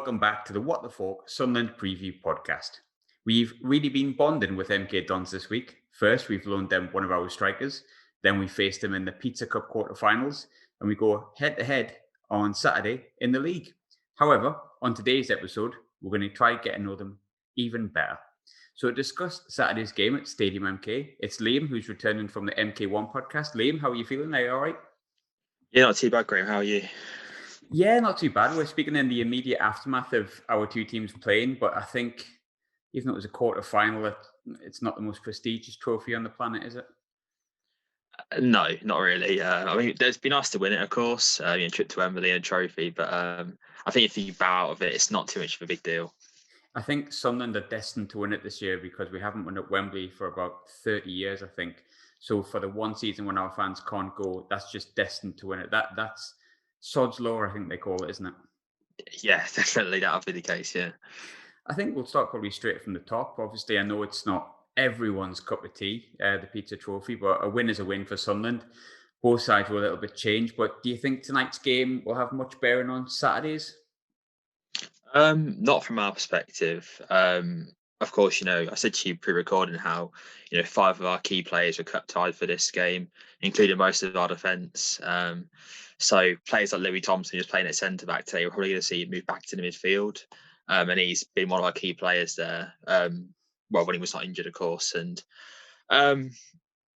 welcome back to the What the Falk Sunderland Preview Podcast. We've really been bonding with MK Dons this week. First, we've loaned them one of our strikers. Then we faced them in the Pizza Cup quarterfinals, and we go head-to-head on Saturday in the league. However, on today's episode, we're going to try to get to know them even better. So to discuss Saturday's game at Stadium MK, it's Liam, who's returning from the MK1 podcast. Liam, how are you feeling? Are you all right? Yeah, not too bad, Graham. How are you? Yeah, not too bad. We're speaking in the immediate aftermath of our two teams playing, but I think even though it was a quarter final, it's not the most prestigious trophy on the planet, is it? No, not really. I mean, it's been nice to win it, of course. Trip to Wembley and a trophy, but I think if you bow out of it, it's not too much of a big deal. I think Sunderland are destined to win it this year because we haven't won at Wembley for about 30 years, I think. So for the one season when our fans can't go, that's just destined to win it. That's sod's law, I think they call it, isn't it? Yeah, definitely that'll be the case. Yeah. I think we'll start probably straight from the top. Obviously, I know it's not everyone's cup of tea, the pizza trophy, but a win is a win for Sunderland. Both sides were a little bit changed, but do you think tonight's game will have much bearing on Saturdays? Not from our perspective. Of course, I said to you pre-recording how, 5 of our key players were cut tied for this game, including most of our defence. So players like Louis Thompson, who's playing at centre back today, we're probably going to see him move back to the midfield. And he's been one of our key players there. When he was not injured, of course. And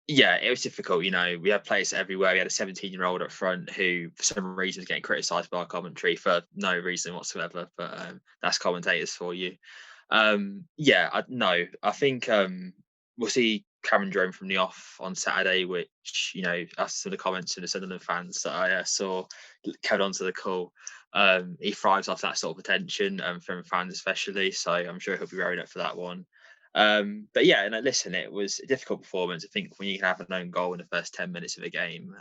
yeah, it was difficult. We had players everywhere. We had a 17-year-old up front who, for some reason, was getting criticised by our commentary for no reason whatsoever. But that's commentators for you. I think we'll see Cameron Jerome from the off on Saturday, which, as to the comments from the Sunderland fans that I saw carried on to the call. He thrives off that sort of attention from fans especially. So I'm sure he'll be raring up for that one. But yeah, listen, it was a difficult performance. I think when you can have an own goal in the first 10 minutes of a game,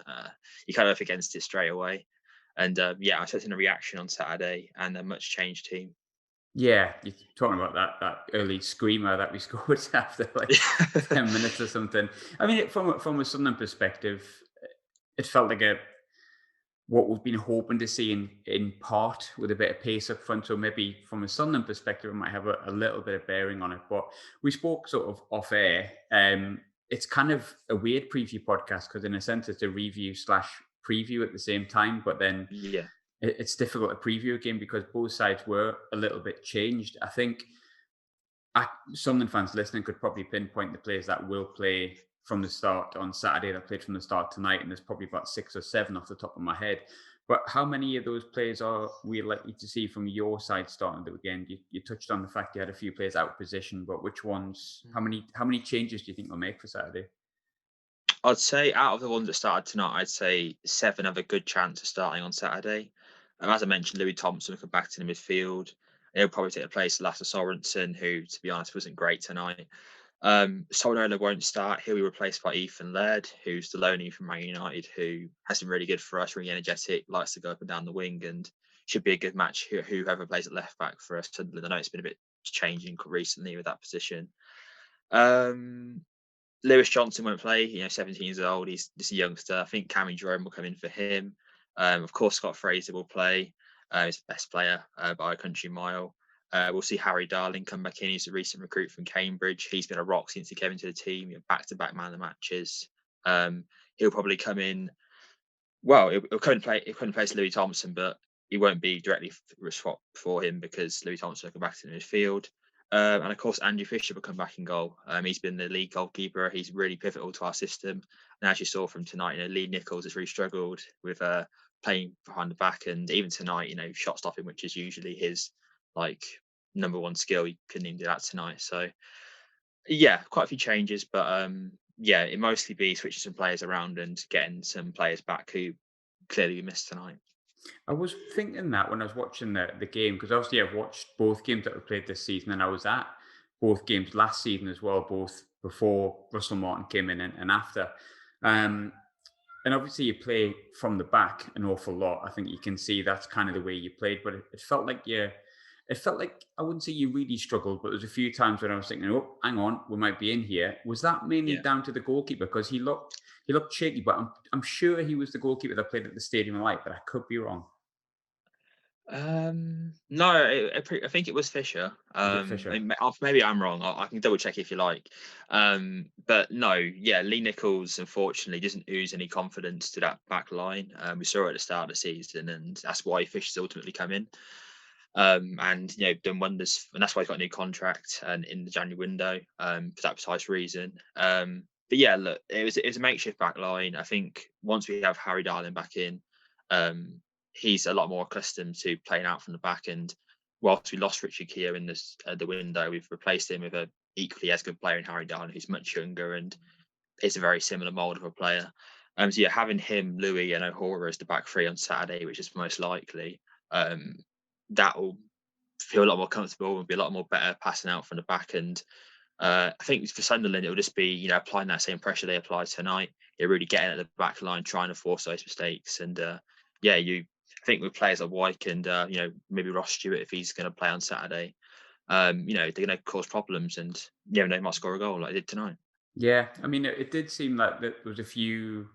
you kind of up against it straight away. And I'm expecting a reaction on Saturday and a much changed team. Yeah, you're talking about that early screamer that we scored after like 10 minutes or something. I mean, from a Sunderland perspective, it felt like what we've been hoping to see in part with a bit of pace up front. So maybe from a Sunderland perspective, it might have a little bit of bearing on it. But we spoke sort of off air. It's kind of a weird preview podcast because in a sense it's a review / preview at the same time. But then Yeah. it's difficult to preview a game because both sides were a little bit changed. I think Sunderland fans listening could probably pinpoint the players that will play from the start on Saturday that played from the start tonight, and there's probably about 6 or 7 off the top of my head. But how many of those players are we likely to see from your side starting the weekend? You touched on the fact you had a few players out of position, but which ones? How many changes do you think they'll make for Saturday? I'd say out of the ones that started tonight, I'd say 7 have a good chance of starting on Saturday. As I mentioned, Louis Thompson will come back to the midfield. He'll probably take the place of Lasse Sorensen, who, to be honest, wasn't great tonight. Solanola won't start. He'll be replaced by Ethan Laird, who's the loanee from Man United, who has been really good for us, really energetic, likes to go up and down the wing, and should be a good match. Whoever plays at left back for us, Sunderland. I know it's been a bit changing recently with that position. Lewis Johnson won't play. 17 years old. He's just a youngster. I think Cameron Jerome will come in for him. Of course, Scott Fraser will play. He's the best player by a country mile. We'll see Harry Darling come back in. He's a recent recruit from Cambridge. He's been a rock since he came into the team. Back-to-back man of the matches. He'll probably come in. Well, he'll come and play. He'll come and place Louis Thompson, but he won't be directly swapped for him because Louis Thompson will come back to the midfield. And of course, Andrew Fisher will come back in goal. He's been the league goalkeeper. He's really pivotal to our system. And as you saw from tonight, Lee Nichols has really struggled with playing behind the back. And even tonight, shot stopping, which is usually his number one skill, he couldn't even do that tonight. So yeah, quite a few changes, but it mostly be switching some players around and getting some players back who clearly we missed tonight. I was thinking that when I was watching the game, because obviously I've watched both games that were played this season, and I was at both games last season as well, both before Russell Martin came in and after. Um, and obviously you play from the back an awful lot. I think you can see that's kind of the way you played, but it felt like I wouldn't say you really struggled, but there's a few times when I was thinking, oh, hang on, we might be in here. Was that mainly Yeah. down to the goalkeeper? Because he looked shaky, but I'm sure he was the goalkeeper that played at the Stadium of Light, but I could be wrong. No, I think it was Fisher. Was it Fisher? Maybe I'm wrong. I can double check if you like. But no, yeah, Lee Nichols unfortunately doesn't ooze any confidence to that back line. We saw it at the start of the season, and that's why Fisher's ultimately come in. And done wonders, and that's why he's got a new contract and in the January window, for that precise reason. But yeah, look, it was a makeshift back line. I think once we have Harry Darling back in, um, he's a lot more accustomed to playing out from the back. And whilst we lost Richard Keogh in the window, we've replaced him with a equally as good player in Harry Darling, who's much younger and is a very similar mould of a player. So yeah, having him, Louis, and O'Hara as the back three on Saturday, which is most likely, um, that will feel a lot more comfortable and be a lot more better passing out from the back. And I think for Sunderland, it will just be applying that same pressure they applied tonight. You're really getting at the back line, trying to force those mistakes. And I think with players like Wyke and maybe Ross Stewart, if he's going to play on Saturday, they're going to cause problems, and they might score a goal like they did tonight. Yeah, I mean, it did seem like there was a few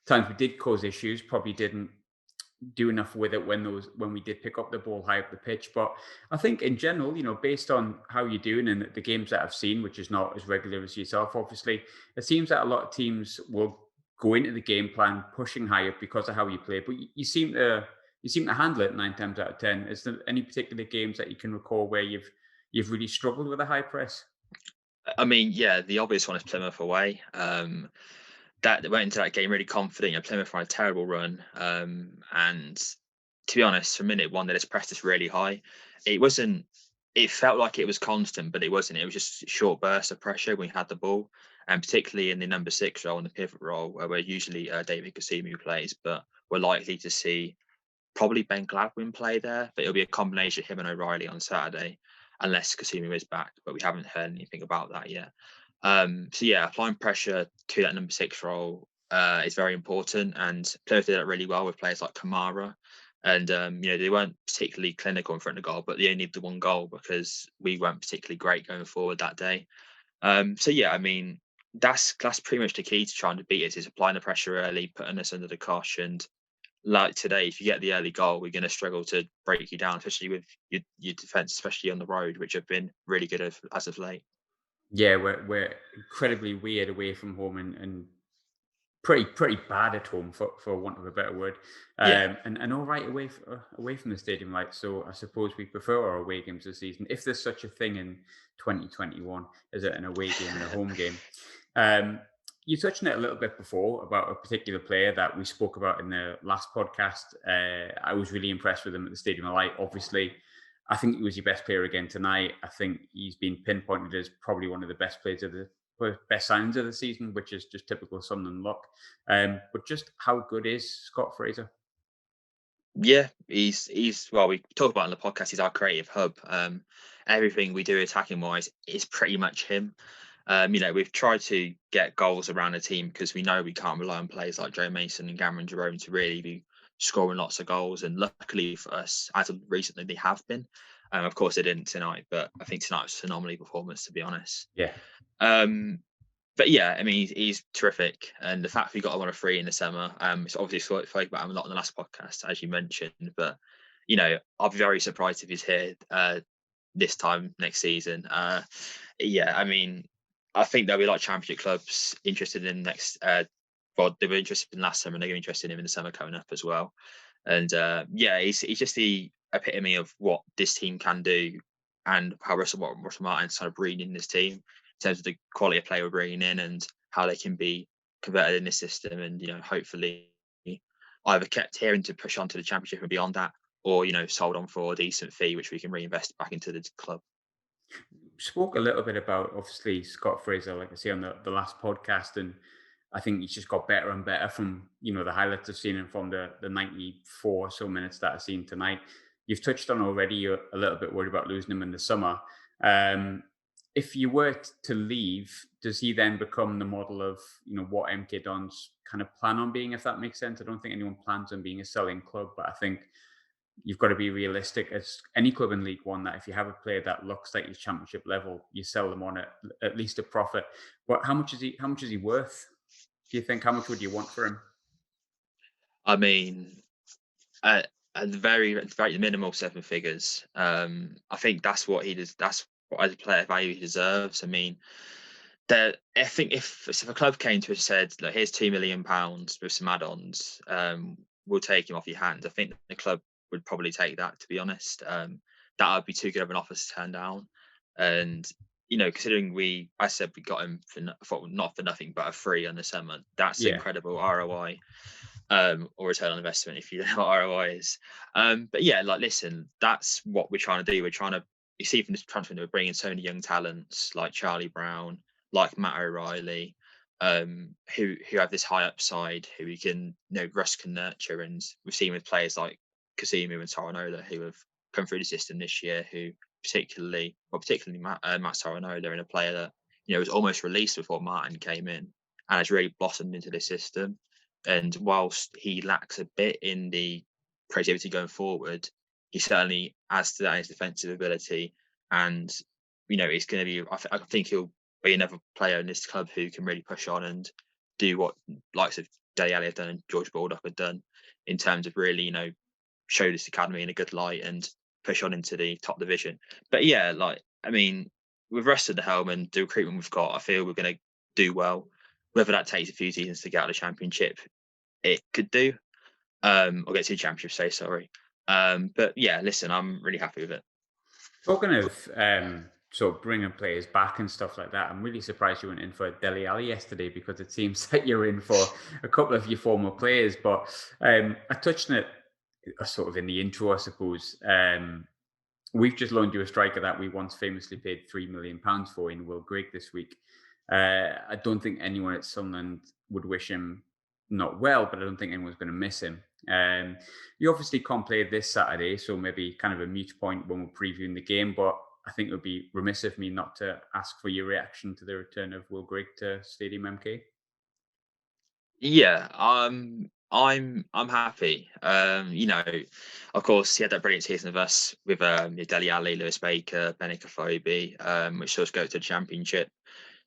times we did cause issues. Probably didn't do enough with it when we did pick up the ball high up the pitch. But I think in general, based on how you're doing and the games that I've seen, which is not as regular as yourself, obviously, it seems that a lot of teams will go into the game plan pushing high up because of how you play. But you seem to handle it 9 times out of 10. Is there any particular games that you can recall where you've really struggled with a high press? I mean, yeah, the obvious one is Plymouth away. That they went into that game really confident. Plymouth ran a terrible run, and to be honest, from minute one, they just pressed us really high. It wasn't. It felt like it was constant, but it wasn't. It was just short bursts of pressure when we had the ball, and particularly in the number 6 role, in the pivot role, where usually David Kasimi plays, but we're likely to see probably Ben Gladwin play there, but it'll be a combination of him and O'Reilly on Saturday, unless Kasimi is back. But we haven't heard anything about that yet. So yeah, applying pressure to that number 6 role is very important, and players did that really well with players like Kamara. And they weren't particularly clinical in front of goal, but they only needed the one goal because we weren't particularly great going forward that day. So yeah, I mean that's pretty much the key to trying to beat us, is applying the pressure early, putting us under the cosh. And like today, if you get the early goal, we're going to struggle to break you down, especially with your defence, especially on the road, which have been really good as of late. Yeah, we're incredibly weird away from home and pretty bad at home for want of a better word, Yeah. and all right away from the stadium. Like, so I suppose we prefer our away games this season, if there's such a thing in 2021 as an away game and a home game. Um, you touched on it a little bit before about a particular player that we spoke about in the last podcast. I was really impressed with him at the Stadium of Light. Obviously, I think he was your best player again tonight. I think he's been pinpointed as probably one of the best players of the best signs of the season, which is just typical Sunderland luck. But just how good is Scott Fraser? Yeah, he's well, we talk about on the podcast, he's our creative hub. Everything we do attacking wise is pretty much him. We've tried to get goals around the team because we know we can't rely on players like Joe Mason and Cameron Jerome to really be scoring lots of goals. And luckily for us, as of recently, they have been. Of course, they didn't tonight, but I think tonight was an anomaly performance, to be honest. Yeah, Um, but yeah, I mean, he's terrific, and the fact we got him on a free in the summer, it's obviously spoke about him a lot in the last podcast, as you mentioned. But I'll be very surprised if he's here this time next season. Yeah, I mean, I think there'll be a lot of championship clubs interested in next. Well, they were interested in last summer, and they're going to be interested in him in the summer coming up as well. And yeah, he's just the epitome of what this team can do, and how Russell Martin's kind of bringing in this team in terms of the quality of play we're bringing in and how they can be converted in this system, and hopefully either kept here and to push on to the championship and beyond that, or sold on for a decent fee which we can reinvest back into the club. spoke a little bit about obviously Scott Fraser, like I say on the last podcast, and I think he's just got better and better from the highlights I've seen and from the 94 or so minutes that I've seen tonight. You've touched on already. You're a little bit worried about losing him in the summer. Um, if you were to leave, does he then become the model of what MK Dons kind of plan on being? If that makes sense, I don't think anyone plans on being a selling club, but I think you've got to be realistic as any club in League One that if you have a player that looks like he's championship level, you sell them on at least a profit. But how much is he? How much is he worth? Do you think? How much would you want for him? I mean, at the very minimal 7 figures. I think that's what he does. That's what as a player value he deserves. I mean, I think if a club came to us and said, "Look, here's £2 million with some add-ons, we'll take him off your hands," I think the club would probably take that. To be honest, that would be too good of an offer to turn down. And considering I said we got him for not for nothing, but a free on the summer, that's Yeah. incredible ROI, or return on investment if you know what ROI is. But yeah, like listen, that's what we're trying to do. We're trying to, you see from this transfer window, we're bringing so many young talents like Charlie Brown, like Matt O'Reilly, who have this high upside, who we can, Russ can nurture. And we've seen with players like Kasimu and Saranola who have come through the system this year, who particularly Matt Saranola, and a player that was almost released before Martin came in and has really blossomed into this system. And whilst he lacks a bit in the creativity going forward, he certainly adds to that in his defensive ability. And it's going to be. I think he'll be another player in this club who can really push on and do what likes of Dele Alli have done and George Baldock have done in terms of really, show this academy in a good light and push on into the top division. But yeah, with Russ at the helm and the recruitment we've got, I feel we're going to do well. Whether that takes a few seasons to get out of the Championship, it could do. Or get to the Championship, sorry. But yeah, listen, I'm really happy with it. Talking of sort of bringing players back and stuff like that, I'm really surprised you went in for Dele Alli yesterday, because it seems like you're in for a couple of your former players. But I touched on it sort of in the intro, I suppose. We've just loaned you a striker that we once famously paid £3 million for in Will Grigg this week. I don't think anyone at Sunderland would wish him not well, but I don't think anyone's going to miss him. You obviously can't play this Saturday, so maybe kind of a mute point when we're previewing the game, but I think it would be remiss of me not to ask for your reaction to the return of Will Grigg to Stadium MK. Yeah, I'm happy. Of course, he had that brilliant season of us with Dele Alli, Lewis Baker, Benik Afobe, which saw us go to the Championship.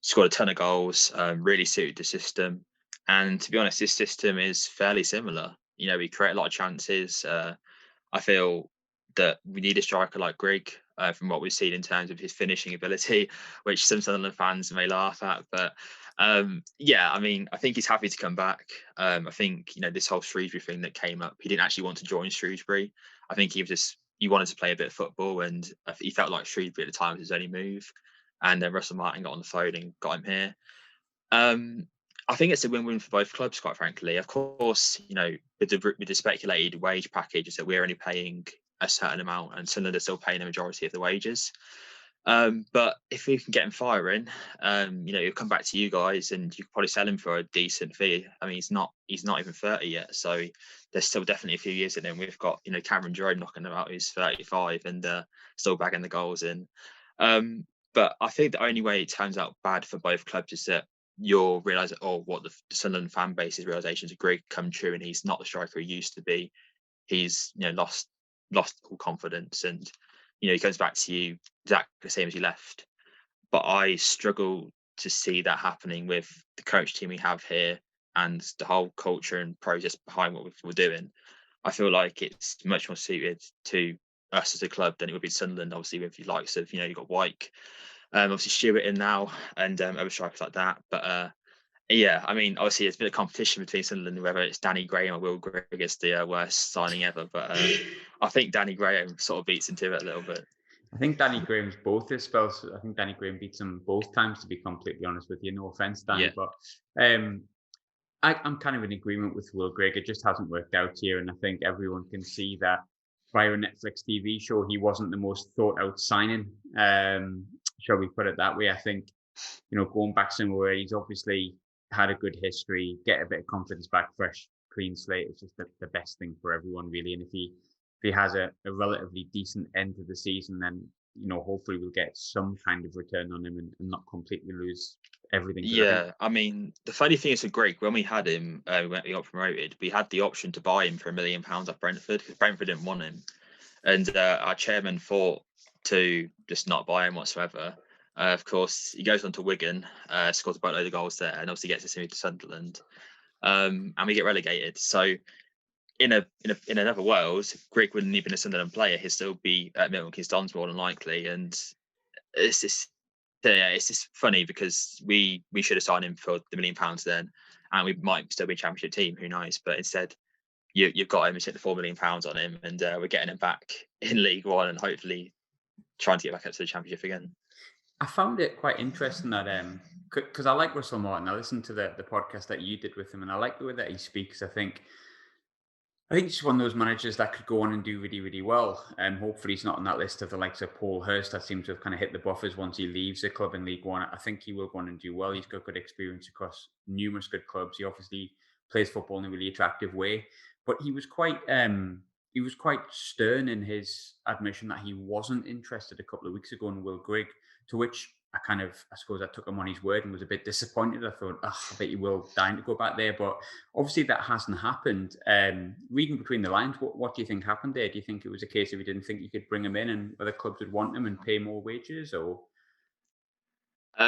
Scored a ton of goals, really suited the system. And to be honest, this system is fairly similar. We create a lot of chances. I feel that we need a striker like Grigg, from what we've seen in terms of his finishing ability, which some Sunderland fans may laugh at. But yeah, I think he's happy to come back. I think this whole Shrewsbury thing that came up, he didn't actually want to join Shrewsbury. I think he wanted to play a bit of football, and he felt like Shrewsbury at the time was his only move. And then Russell Martin got on the phone and got him here. I think it's a win-win for both clubs, quite frankly. Of course, with the speculated wage package, is that we're only paying a certain amount, and Sunderland are still paying the majority of the wages. But if we can get him firing, he'll come back to you guys, and you could probably sell him for a decent fee. I mean, he's not even 30 yet, so there's still definitely a few years in him. We've got Cameron Jerome knocking about, who's 35 and still bagging the goals in. But I think the only way it turns out bad for both clubs is that you'll realise that, what the Sunderland fan base's realisations of Grigg come true, and he's not the striker he used to be. He's lost all confidence, and he comes back to you exactly the same as he left. But I struggle to see that happening with the coach team we have here and the whole culture and process behind what we're doing. I feel like it's much more suited to us as a club than it would be Sunderland, obviously, with the likes of, you've got Wyke, obviously Stewart in now, and other strikers like that. But yeah, obviously there's been a competition between Sunderland, whether it's Danny Graham or Will Grigg is the worst signing ever. But I think Danny Graham sort of beats into it a little bit. I think Danny Graham's both his spells. I think Danny Graham beats him both times, to be completely honest with you. No offense, Danny, Yeah. but I'm kind of in agreement with Will Grigg. It just hasn't worked out here, and I think everyone can see that via a Netflix TV show, he wasn't the most thought out signing. Shall we put it that way? I think, going back somewhere, he's obviously had a good history, get a bit of confidence back, fresh, clean slate. It's just the best thing for everyone, really. And if he has a relatively decent end to the season, then hopefully we'll get some kind of return on him and not completely lose everything. Yeah, the funny thing is with Grigg, when we had him, when he got promoted, we had the option to buy him for £1 million off Brentford, because Brentford didn't want him, and our chairman fought to just not buy him whatsoever. Of course, he goes on to Wigan, scores a boatload of goals there, and obviously gets us into Sunderland, and we get relegated. So in another world, Grigg wouldn't even been a Sunderland player. He'd still be at Milton Keynes Dons more than likely. And it's just it's just funny because we should have signed him for the £1 million then, and we might still be a championship team. Who knows? But instead, you've got him and spent the £4 million on him, and we're getting him back in League One and hopefully trying to get back up to the championship again. I found it quite interesting that because I like Russell Martin. I listened to the podcast that you did with him, and I like the way that he speaks. I think he's one of those managers that could go on and do really, really well. And hopefully he's not on that list of the likes of Paul Hurst that seems to have kind of hit the buffers once he leaves the club in League One. I think he will go on and do well. He's got good experience across numerous good clubs. He obviously plays football in a really attractive way. But he was quite stern in his admission that he wasn't interested a couple of weeks ago in Will Grigg, to which I suppose I took him on his word and was a bit disappointed. I thought, I bet you will dying to go back there. But obviously that hasn't happened. Reading between the lines, what do you think happened there? Do you think it was a case of you didn't think you could bring him in and other clubs would want him and pay more wages, or?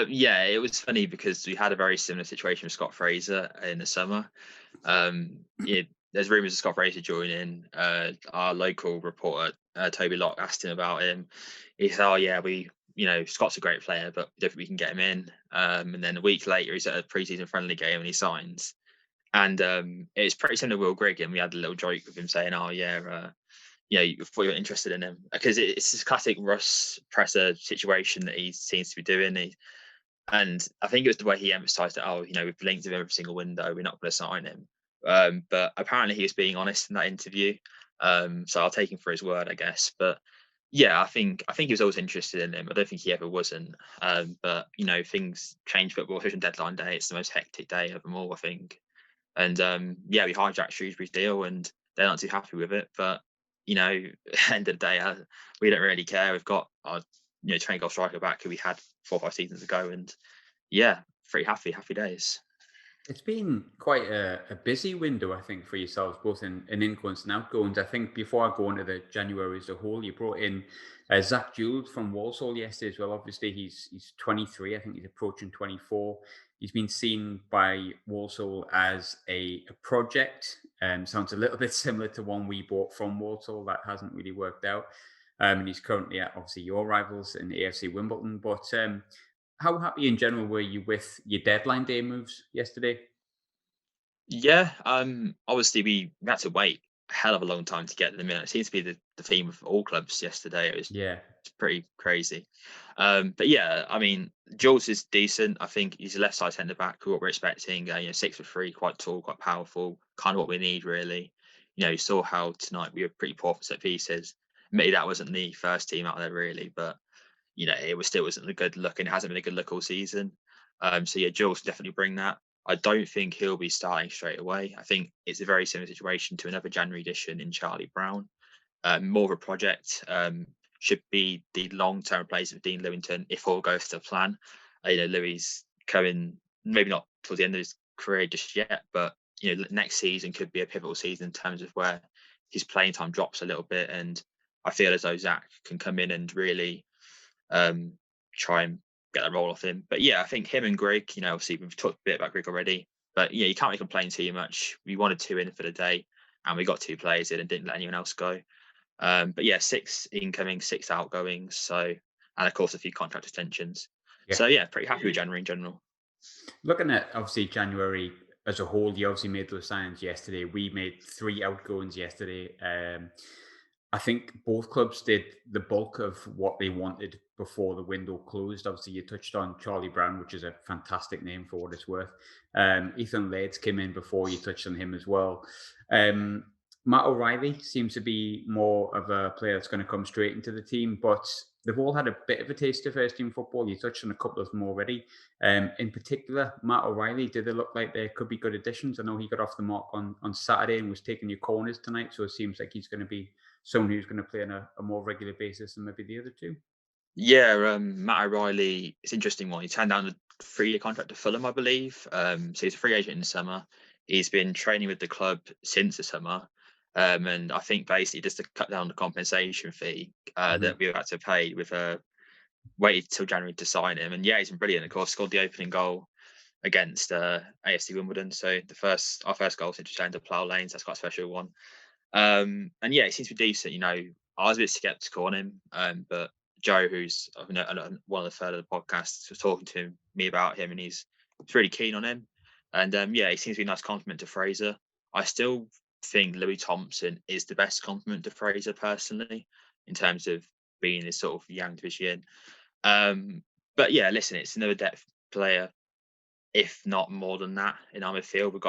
Yeah, it was funny because we had a very similar situation with Scott Fraser in the summer. There's rumours of Scott Fraser joining. Our local reporter, Toby Locke, asked him about him. He said, "Oh yeah, Scott's a great player, but we don't think we can get him in." And then a week later, he's at a pre-season friendly game and he signs. And it's pretty similar to Will Grigg, and we had a little joke with him saying, "Oh yeah, you thought you were interested in him," because it's this classic Russ Presser situation that he seems to be doing. And I think it was the way he emphasised that, we've linked him every single window, we're not going to sign him. But apparently he was being honest in that interview. So I'll take him for his word, I guess. But yeah, I think he was always interested in him. I don't think he ever wasn't. But things change football, especially on deadline day. It's the most hectic day of them all, I think. And we hijacked Shrewsbury's deal, and they're not too happy with it. But end of the day, we don't really care. We've got our trained goal striker back who we had 4 or 5 seasons ago, and pretty happy days. It's been quite a busy window, I think, for yourselves, both in ingoings and outgoings. I think before I go into the January as a whole, you brought in Zach Jules from Walsall yesterday as well. Obviously, he's 23. I think he's approaching 24. He's been seen by Walsall as a project. Sounds a little bit similar to one we bought from Walsall that hasn't really worked out. And he's currently at, obviously, your rivals in AFC Wimbledon. But how happy in general were you with your deadline day moves yesterday? Yeah, obviously we had to wait a hell of a long time to get them in. It seems to be the theme of all clubs yesterday. It's pretty crazy. But yeah, I mean, Jules is decent. I think he's a left side centre back, what we're expecting. 6'3", quite tall, quite powerful, kind of what we need really. You saw how tonight we were pretty poor for set pieces. Maybe that wasn't the first team out there really, but it still wasn't a good look, and it hasn't been a good look all season. So yeah, Jules can definitely bring that. I don't think he'll be starting straight away. I think it's a very similar situation to another January edition in Charlie Brown. More of a project. Should be the long-term replacement of Dean Lewington if all goes to plan. Louis coming, maybe not towards the end of his career just yet, but next season could be a pivotal season in terms of where his playing time drops a little bit. And I feel as though Zach can come in and really try and get that role off him. But yeah, I think him and Grigg, obviously we've talked a bit about Grigg already, but you can't really complain too much. We wanted 2 in for the day, and we got 2 players in and didn't let anyone else go. But yeah, 6 incoming, 6 outgoings. So, and of course a few contract extensions. Yeah. So yeah, pretty happy with January in general. Looking at obviously January as a whole, you obviously made those signings yesterday. We made 3 outgoings yesterday. I think both clubs did the bulk of what they wanted before the window closed. Obviously, you touched on Charlie Brown, which is a fantastic name for what it's worth. Ethan Laird came in before, you touched on him as well. Matt O'Reilly seems to be more of a player that's going to come straight into the team, but they've all had a bit of a taste of first team football. You touched on a couple of them already. In particular, Matt O'Reilly, did they look like there could be good additions? I know he got off the mark on Saturday and was taking your corners tonight, so it seems like he's going to be someone who's going to play on a more regular basis than maybe the other two. Yeah, Matt O'Reilly, it's an interesting one. He turned down a 3-year contract to Fulham, I believe. So he's a free agent in the summer. He's been training with the club since the summer. And I think basically just to cut down the compensation fee that we had to pay with waited till January to sign him. And yeah, he's been brilliant. Of course, scored the opening goal against AFC Wimbledon. So our first goal since we into plough lanes. That's quite a special one. And yeah, he seems to be decent. I was a bit skeptical on him, but Joe, who's one of the third of the podcast, was talking to me about him, and he's really keen on him. And yeah, he seems to be a nice compliment to Fraser. I still think Louis Thompson is the best compliment to Fraser personally, in terms of being this sort of young division. But yeah, listen, it's another depth player, if not more than that, in our midfield. We've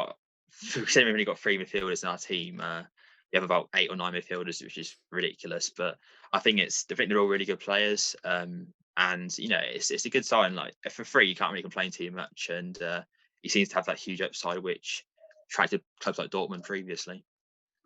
only got 3 midfielders in our team. We have about 8 or 9 midfielders, which is ridiculous. But I think they're all really good players. And it's a good sign. Like, for free, you can't really complain too much. And he seems to have that huge upside, which attracted clubs like Dortmund previously.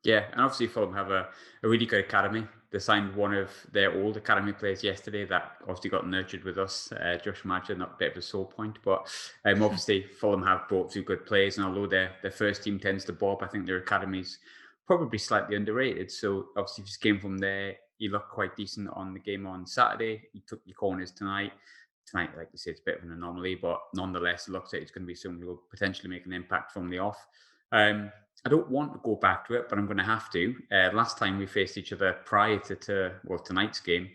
Yeah, and obviously Fulham have a really good academy. They signed one of their old academy players yesterday that obviously got nurtured with us, Josh Madger, not a bit of a sore point. But obviously Fulham have brought 2 good players, and although their first team tends to bob, I think their academy's probably slightly underrated. So obviously if you came from there, you look quite decent on the game on Saturday. You took your corners tonight. Tonight, like you say, it's a bit of an anomaly, but nonetheless, it looks like it's going to be someone who will potentially make an impact from the off. I don't want to go back to it, but I'm going to have to. Last time we faced each other prior to tonight's game,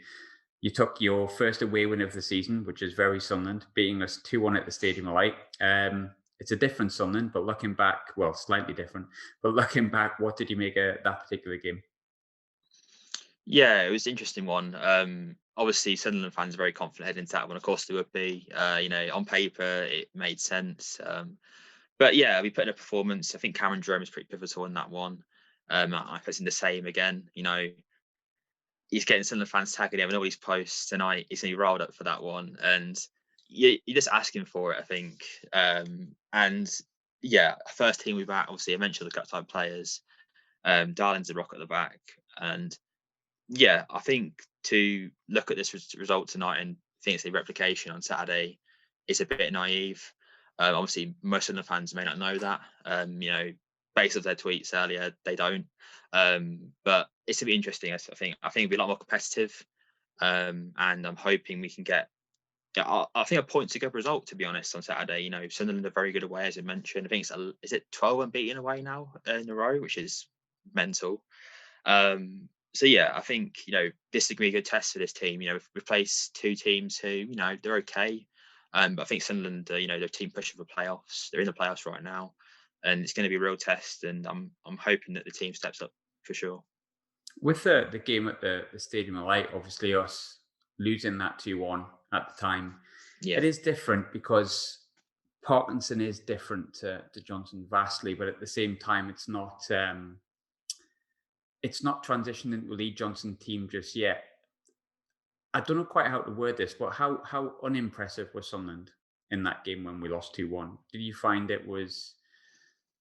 you took your first away win of the season, which is very Sunderland, beating us 2-1 at the Stadium of Light. It's a different Sunderland, but looking back, well, slightly different. But looking back, what did you make of that particular game? Yeah, it was an interesting one. Obviously, Sunderland fans are very confident heading into that one. Of course, they would be. On paper, it made sense. But yeah, we put in a performance. I think Cameron Jerome is pretty pivotal in that one. I in the same again. He's getting Sunderland fans tagging him and all these posts tonight. He's going to be rolled up for that one, and you're just asking for it, I think. And yeah, first team we back. Obviously, I mentioned the cup type players. Darling's a rock at the back, and yeah, I think to look at this result tonight and think it's a replication on Saturday is a bit naive. Obviously, most of the fans may not know that. Based off their tweets earlier, they don't. But it's a bit interesting. I think it'll be a lot more competitive, and I'm hoping we can get. Yeah, I think a point's a good result, to be honest, on Saturday. Sunderland are very good away, as I mentioned. I think is it 12 unbeaten away now in a row, which is mental. So yeah, I think this is going to be a good test for this team. We've placed 2 teams who they're okay, but I think Sunderland, they're team pushing for playoffs. They're in the playoffs right now, and it's going to be a real test. And I'm hoping that the team steps up for sure. With the game at the Stadium of Light, obviously us losing that 2-1 at the time, Yeah. it is different because Parkinson is different to Johnson vastly, but at the same time, it's not transitioned into a Lee Johnson team just yet. I don't know quite how to word this, but how unimpressive was Sunderland in that game when we lost 2-1? Did you find it was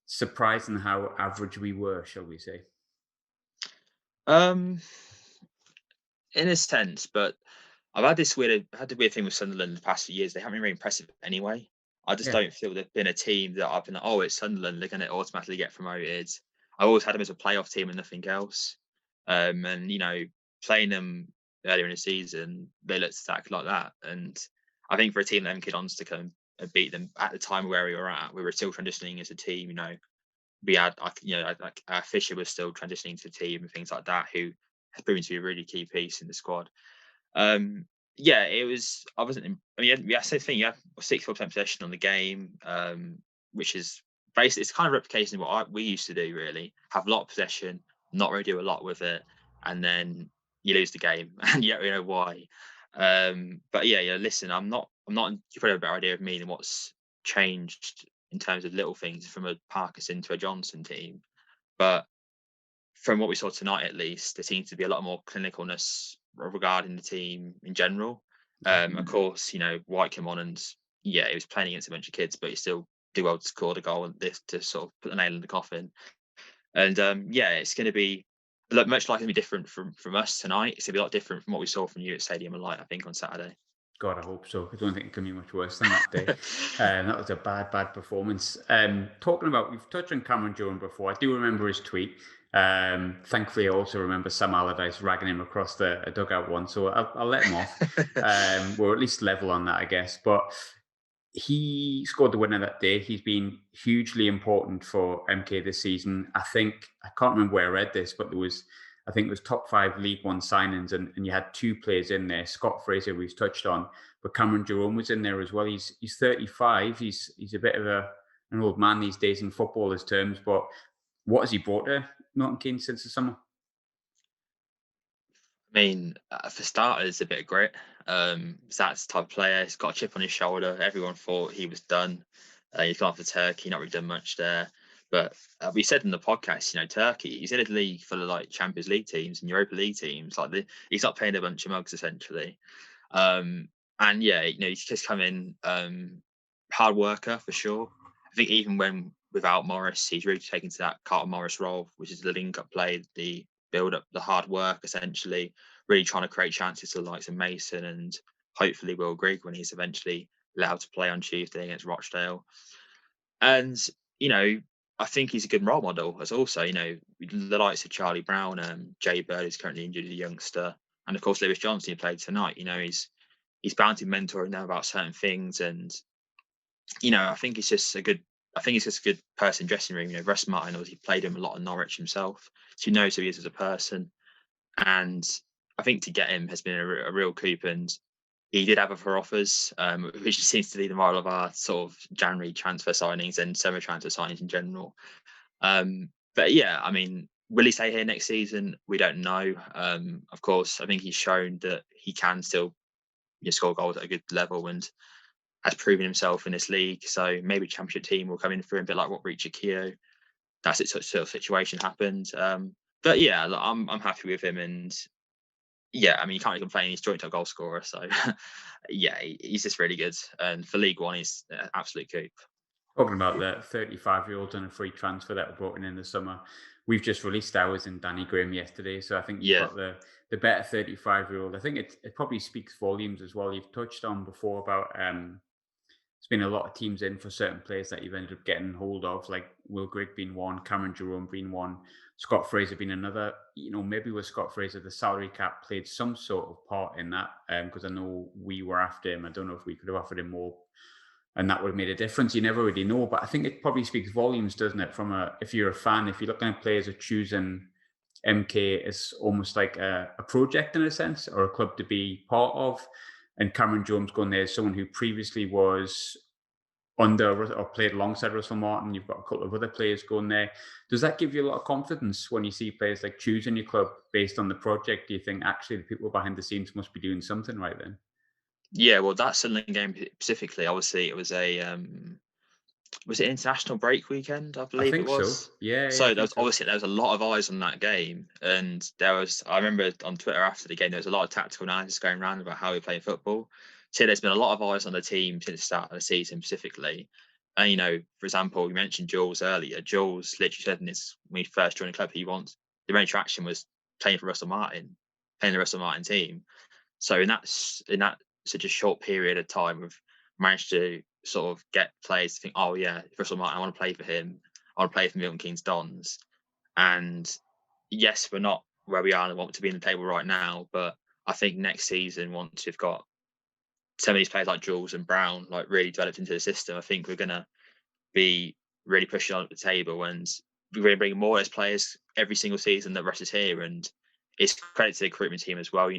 surprising how average we were, shall we say? Um, in a sense, but I've had the weird thing with Sunderland the past few years. They haven't been very impressive anyway. I just Yeah. don't feel they've been a team that I've been like, oh, it's Sunderland, they're going to automatically get promoted. I always had them as a playoff team and nothing else. And playing them earlier in the season, they looked stacked like that. And I think for a team like Kidons to come and beat them at the time where we were still transitioning as a team. We had Fisher was still transitioning to the team and things like that, who has proven to be a really key piece in the squad. Yeah, it was. I wasn't. I mean, yeah, same thing. You have 64% possession on the game, which is basically it's kind of replication of what we used to do. Really, have a lot of possession, not really do a lot with it, and then you lose the game, and you don't really know why. But yeah. Listen, I'm not. You probably have a better idea of me than what's changed in terms of little things from a Parkinson to a Johnson team, but from what we saw tonight, at least, there seems to be a lot more clinicalness regarding the team in general. Of course, White came on and he was playing against a bunch of kids, but he still did well to score the goal and this to sort of put the nail in the coffin. And it's going to be much like be different from us tonight. It's going to be a lot different from what we saw from you at Stadium of Light, I think, on Saturday. God, I hope so. I don't think it can be much worse than that day. That was a bad performance. Talking about, we've touched on Cameron Jones before. I do remember his tweet. Thankfully, I also remember Sam Allardyce ragging him across the dugout once, so I'll let him off. We're at least level on that, I guess. But he scored the winner that day. He's been hugely important for MK this season. I can't remember where I read this, but I think it was top 5 League One signings, and you had 2 players in there. Scott Fraser, we've touched on, but Cameron Jerome was in there as well. He's 35. He's a bit of an old man these days in footballers' terms, but what has he brought to Milton Keynes since the summer? I mean, for starters, a bit of grit. That's the type of player. He's got a chip on his shoulder. Everyone thought he was done. He's gone for Turkey, not really done much there. But we said in the podcast, Turkey, he's in a league full of like Champions League teams and Europa League teams. He's not paying a bunch of mugs essentially. And yeah, he's just come in, hard worker for sure. I think even when without Morris, he's really taken to that Carter Morris role, which is the link-up play, the build up, the hard work, essentially, really trying to create chances to the likes of Mason and hopefully Will Grigg when he's eventually allowed to play on Tuesday against Rochdale. And, I think he's a good role model as also, the likes of Charlie Brown, Jay Bird, who's currently injured, a youngster, and of course Lewis Johnson, who played tonight. He's bound to be mentoring them about certain things, and I think he's just a good. I think he's just a good person dressing room. Russ Martin, obviously played him a lot in Norwich himself, so he knows who he is as a person. And I think to get him has been a real coup. And he did have other offers, which seems to be the moral of our sort of January transfer signings and summer transfer signings in general. But yeah, I mean, will he stay here next season? We don't know. Of course, I think he's shown that he can still score goals at a good level and has proven himself in this league. So maybe championship team will come in for him, a bit like what Richard Keogh. That's it, sort of situation happened. But yeah, I'm happy with him, and yeah, I mean, you can't really complain. He's joint top goal scorer, so yeah, he's just really good. And for League One, he's absolute coup. Talking about the 35-year-old on a free transfer that were brought in the summer, we've just released ours in Danny Graham yesterday. So I think you've Yeah, got the better 35-year-old. I think it probably speaks volumes as well. You've touched on before about there's been a lot of teams in for certain players that you've ended up getting hold of, like Will Grigg being one, Cameron Jerome being one, Scott Fraser being another. Maybe with Scott Fraser, the salary cap played some sort of part in that, because I know we were after him. I don't know if we could have offered him more, and that would have made a difference. You never really know, but I think it probably speaks volumes, doesn't it? If you're a fan, if you're looking at players are choosing MK as almost like a project in a sense, or a club to be part of. And Cameron Jones going there as someone who previously was under or played alongside Russell Martin. You've got a couple of other players going there. Does that give you a lot of confidence when you see players like choosing your club based on the project? Do you think actually the people behind the scenes must be doing something right then? yeah. Well, that Sunderland game specifically, obviously, it was it international break weekend, I I believe it think so. was. Yeah, I So think so. there was a lot of eyes on that game, and I remember on Twitter after the game there was a lot of tactical analysis going around about how we play football. So there's been a lot of eyes on the team since the start of the season specifically. And for example, you mentioned Jules earlier. Jules literally said in this when he first joined the club, the main attraction was playing for Russell Martin, playing the Russell Martin team. So in that such a short period of time, we've managed to sort of get players to think, oh yeah, Russell Martin, I want to play for him. I want to play for Milton Keynes Dons. And yes, we're not where we are and want to be in the table right now, but I think next season, once we've got some of these players like Jules and Brown like really developed into the system, I think we're gonna be really pushing on at the table, and we're going to bring more as players every single season that Russ is here. And it's credit to the recruitment team as well.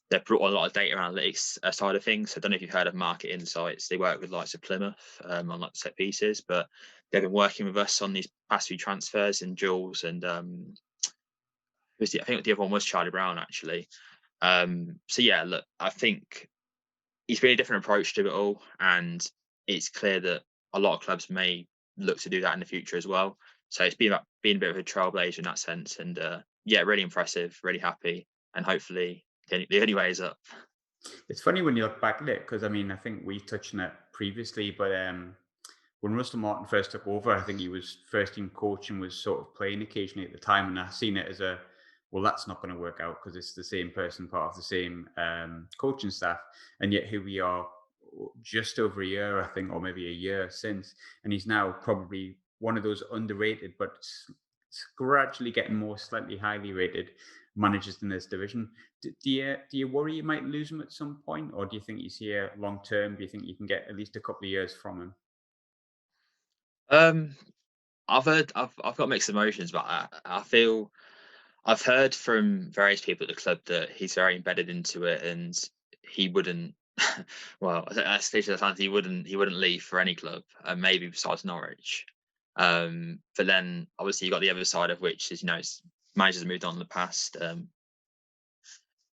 They've brought on a lot of data analytics side of things. I don't know if you've heard of Market Insights. They work with lots of Plymouth on like set pieces, but they've been working with us on these past few transfers and Jules and I think the other one was Charlie Brown actually. So yeah, look, I think it's been a different approach to it all, and it's clear that a lot of clubs may look to do that in the future as well. So it's been about being a bit of a trailblazer in that sense, and yeah, really impressive, really happy, and hopefully the only way is up. It's funny when you look back at it, because I mean, I think we touched on it previously, but when Russell Martin first took over, I think he was first team coach and was sort of playing occasionally at the time, and I seen it as well, that's not going to work out because it's the same person, part of the same coaching staff, and yet here we are, just over a year, I think, or maybe a year since, and he's now probably one of those underrated, but it's gradually getting more slightly highly rated managers in this division. Do you worry you might lose him at some point, or do you think he's here long term? Do you think you can get at least a couple of years from him? Um, I've got mixed emotions, but I feel I've heard from various people at the club that he's very embedded into it, and he wouldn't. Well, as cliche as that sounds, he wouldn't leave for any club, maybe besides Norwich. But then obviously you got the other side of which is managers have moved on in the past.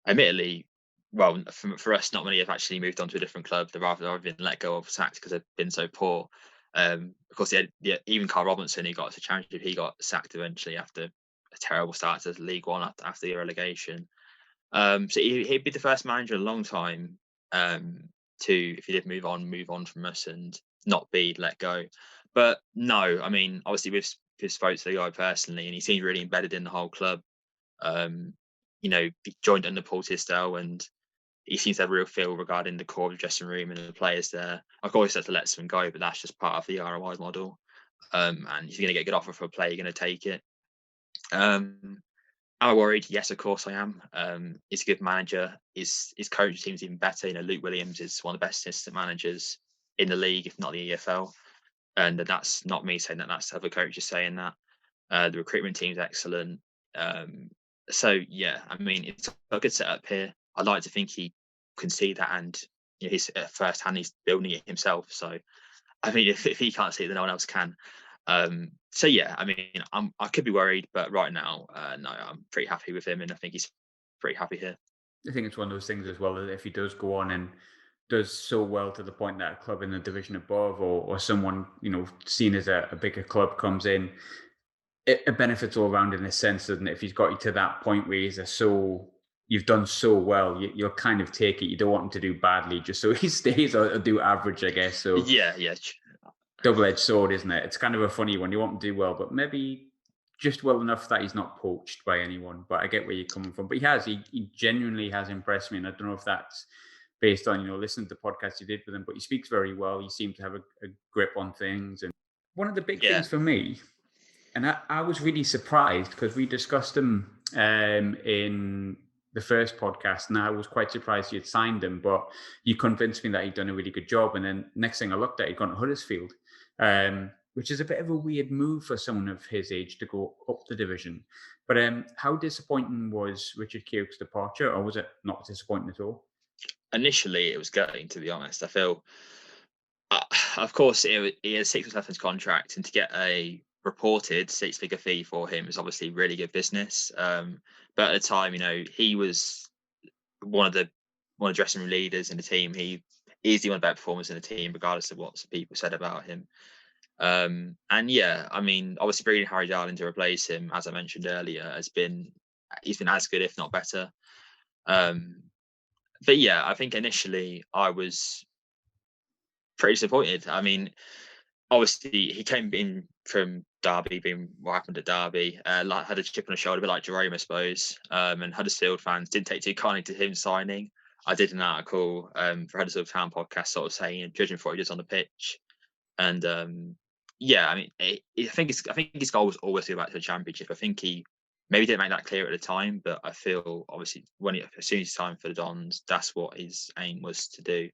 Admittedly, well, for us, not many have actually moved on to a different club. They've either been let go of sacked because they've been so poor. Of course, even Carl Robinson, who got to Championship, he got sacked eventually after a terrible start to League One after the relegation. So he'd be the first manager in a long time to, if he did move on from us and not be let go. But no, I mean, obviously we've spoke to the guy personally, and he seems really embedded in the whole club. Um, he joined under Paul Tisdale, and he seems to have a real feel regarding the core of the dressing room and the players there. Of course, had to let someone go, but that's just part of the ROI model. And if you're going to get a good offer for a player, you're going to take it. Am I worried? Yes, of course I am. He's a good manager. His coach seems even better. Luke Williams is one of the best assistant managers in the league, if not the EFL. And that's not me saying that. That's other coaches saying that. The recruitment team's excellent. So yeah, I mean, it's a good setup here. I'd like to think he can see that, and he's at first hand, he's building it himself. So I mean, if he can't see it, then no one else can. So yeah, I mean, I could be worried, but right now, no, I'm pretty happy with him, and I think he's pretty happy here. I think it's one of those things as well that if he does go on and does so well to the point that a club in the division above, or someone seen as a bigger club comes in, it benefits all around in a sense, doesn't it? If he's got you to that point where you've done so well, you'll kind of take it. You don't want him to do badly just so he stays or do average, I guess. So Yeah. double-edged sword, isn't it? It's kind of a funny one. You want him to do well, but maybe just well enough that he's not poached by anyone. But I get where you're coming from. But he genuinely has impressed me. And I don't know if that's based on, listening to the podcast you did with him, but he speaks very well. He seems to have a grip on things. And one of the big Yeah. things for me, and I was really surprised because we discussed him in the first podcast, and I was quite surprised you had signed him, but you convinced me that he'd done a really good job. And then next thing I looked at, he'd gone to Huddersfield, which is a bit of a weird move for someone of his age to go up the division. But how disappointing was Richard Keogh's departure, or was it not disappointing at all? Initially, it was gutting, to be honest. I feel, of course, he has 6 months left in his contract, and to get a reported 6-figure fee for him is obviously really good business. But at the time, he was one of the dressing room leaders in the team. He is the one of the better performers in the team, regardless of what people said about him. And yeah, I mean, obviously bringing Harry Darling to replace him, as I mentioned earlier, he's been as good, if not better. But yeah, I think initially I was pretty disappointed. I mean, obviously he came in from Derby, being what happened at Derby, had a chip on his shoulder, a bit like Jerome, I suppose. And Huddersfield fans didn't take too kindly to him signing. I did an article for Huddersfield Town podcast, sort of saying, judging for what he does on the pitch, and yeah, I mean, I think his goal was always to go back to the Championship. I think he maybe didn't make that clear at the time, but I feel obviously as soon as it's time for the Dons, that's what his aim was to do.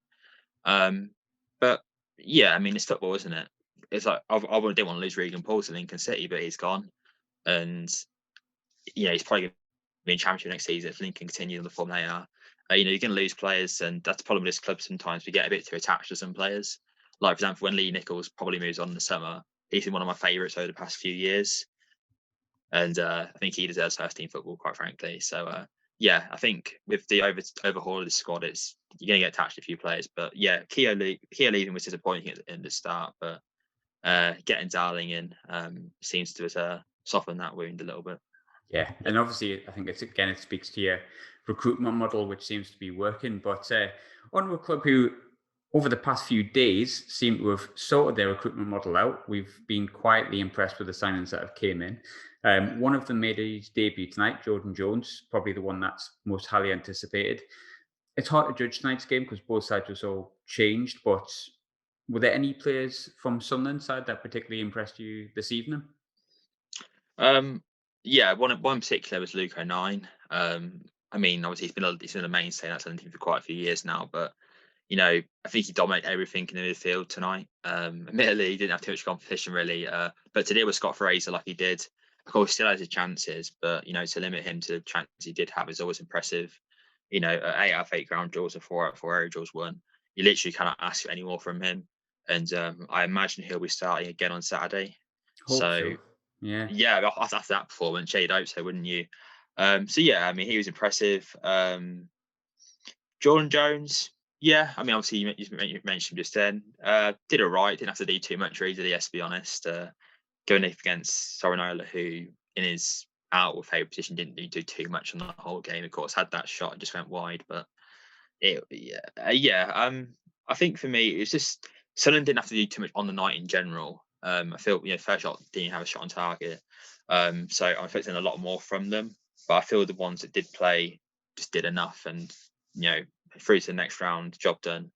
But yeah, I mean, it's football, isn't it? It's like I didn't want to lose Regan Paul to Lincoln City, but he's gone, and he's probably going to be in Championship next season if Lincoln continue on the form they are. You're going to lose players, and that's the problem with this club. Sometimes we get a bit too attached to some players. Like, for example, when Lee Nichols probably moves on in the summer, he's been one of my favourites over the past few years, and I think he deserves first team football, quite frankly. So yeah, I think with the overhaul of the squad, you're going to get attached to a few players. But yeah, Keogh leaving was disappointing in the start, but getting Darling in seems to soften that wound a little bit. Yeah, and obviously, I think it speaks to your recruitment model, which seems to be working. But onto a club who, over the past few days, seem to have sorted their recruitment model out. We've been quietly impressed with the signings that have came in. One of them made his debut tonight, Jordan Jones, probably the one that's most highly anticipated. It's hard to judge tonight's game because both sides were so changed. But were there any players from Sunderland side that particularly impressed you this evening? Yeah, one in particular was Luke O'Nien. I mean, obviously he's been a mainstay in that Sunderland team for quite a few years now, but I think he dominated everything in the midfield tonight. Admittedly, he didn't have too much competition really, but to deal with Scott Fraser like he did, of course, he still has his chances, but to limit him to the chances he did have is always impressive. 8 out of 8 ground duels and 4 out of 4 air duels won. You literally cannot ask for any more from him, and I imagine he'll be starting again on Saturday. Hope So so. Yeah. yeah, after that performance, you'd hope so, wouldn't you? So yeah, I mean, he was impressive. Jordan Jones, yeah, I mean, obviously you mentioned just then, did all right. Didn't have to do too much really, did he? Let's be honest. Going up against Sorinola, who in his out of favour position didn't do too much on the whole game. Of course, had that shot, it just went wide, but I think for me, it's just Sunderland didn't have to do too much on the night in general. I feel first shot didn't have a shot on target, so I'm expecting a lot more from them. But I feel the ones that did play just did enough, and through to the next round, job done.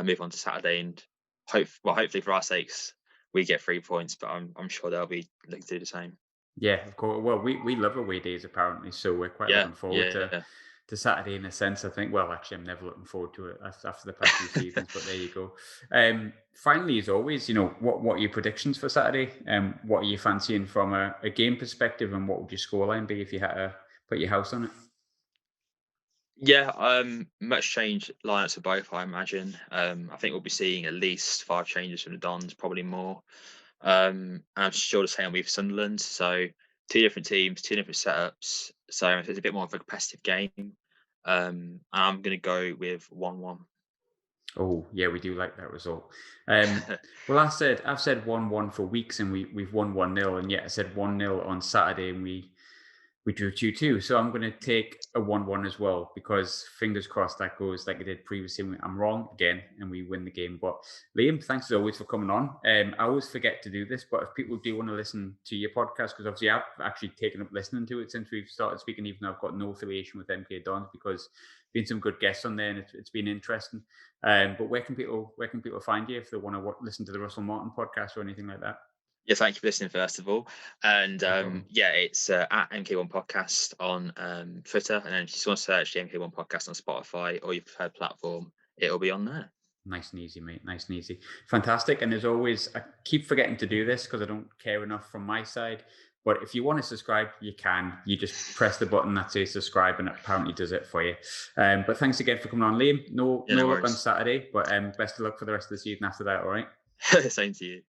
Move on to Saturday, and hopefully for our sakes, we get 3 points. But I'm sure they'll be looking to do the same. Yeah, of course. Well, we love away days apparently, so we're quite Yeah, looking forward yeah. to Saturday in a sense. I think. Well, actually, I'm never looking forward to it after the past few seasons, but there you go. Finally, as always, what are your predictions for Saturday? What are you fancying from a game perspective, and what would your scoreline be if you had to put your house on it? Yeah, much change lineups for both, I imagine. I think we'll be seeing at least 5 changes from the Dons, probably more. And I'm sure the same with Sunderland. So 2 different teams, 2 different setups. So it's a bit more of a competitive game. And I'm going to go with 1-1. Oh, yeah, we do like that result. Well, I've said 1-1 for weeks, and we've won 1-0, and yet I said 1-0 on Saturday, and we drew 2-2. So I'm going to take a 1-1 as well, because fingers crossed that goes like it did previously. I'm wrong again and we win the game. But Liam, thanks as always for coming on. I always forget to do this, but if people do want to listen to your podcast, because obviously I've actually taken up listening to it since we've started speaking, even though I've got no affiliation with MK Dons, because been some good guests on there and it's been interesting. But where can people find you if they want to listen to the Russell Martin podcast or anything like that? Yeah, thank you for listening, first of all. And No problem. it's at MK1 Podcast on Twitter. And then if you just want to search the MK1 Podcast on Spotify or your preferred platform, it'll be on there. Nice and easy, mate. Nice and easy. Fantastic. And as always, I keep forgetting to do this because I don't care enough from my side. But if you want to subscribe, you can. You just press the button that says subscribe, and it apparently does it for you. But thanks again for coming on, Liam. No Yeah, no luck on worries. Saturday, but best of luck for the rest of the season after that. All right. Same to you.